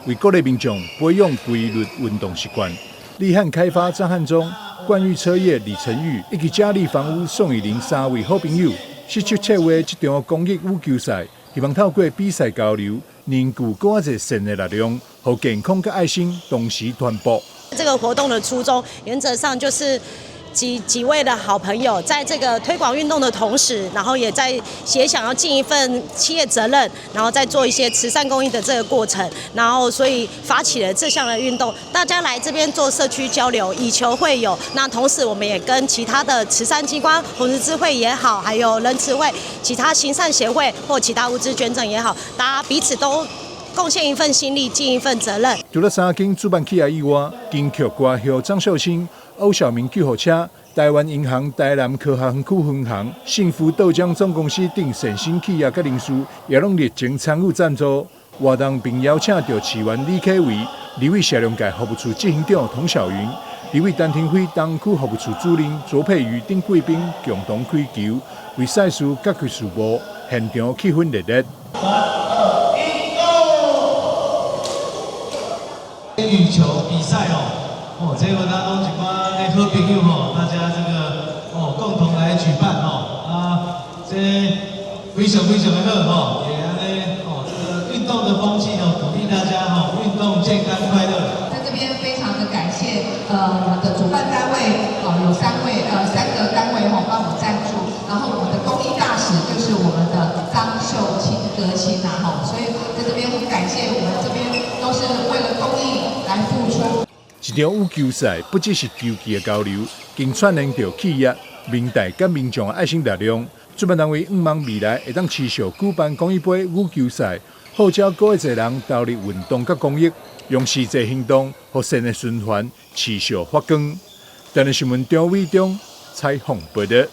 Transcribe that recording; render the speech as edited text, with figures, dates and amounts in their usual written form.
為鼓勵民眾培養規律運動習慣。立漢開發張漢忠、冠裕車業李成玉以及嘉利房屋宋以玲3位好朋友，攜手策劃這場公益羽球賽，希望透過比賽交流，凝聚更多善的力量，和健康和愛心同時傳播。這個活動的初衷，原則上就是幾位的好朋友，在這個推廣運動的同時，然後也想要盡一份企業責任，然後再做一些慈善公益的這個過程，然後所以發起了這項的運動，大家來這邊做社區交流，以求會友。那同時，我們也跟其他的慈善機關，紅十字會也好，還有人慈會、其他行善協會或其他物資捐贈也好，大家彼此都貢獻一份心力，盡一份責任。除了3間主辦企業以外，金曲歌后張秀清、歐小明救護車、台灣銀行台南科學園區分行、幸福豆漿總公司等善心企業甲人士，也攏熱情參與贊助。活動並邀請到市員李啟維、立委社農界服務處執行長童小雲、立委陳廷輝東區服務處主任卓佩瑜等貴賓共同開球，為賽事各具序幕，現場氣氛熱烈。羽球比賽這個當中一般的好朋友大家這個共同來舉辦這非常的好也安尼這個運動的風氣鼓勵大家運動健康快樂。在這邊非常的感謝我們的主辦單位有3個單位幫我們贊助，然後我們的公益大使就是我們的張秀清哥親所以在這邊很感謝我們這邊都是為了公益來付出。一場羽球賽不只是球技的交流，更串聯着企業、明代跟民眾的愛心力量。主辦單位希望未來會當持續舉辦公益杯羽球賽，號召更多人投入運動和公益，用實際行動和善的循環持續發光。台灣新聞張偉忠採訪報道。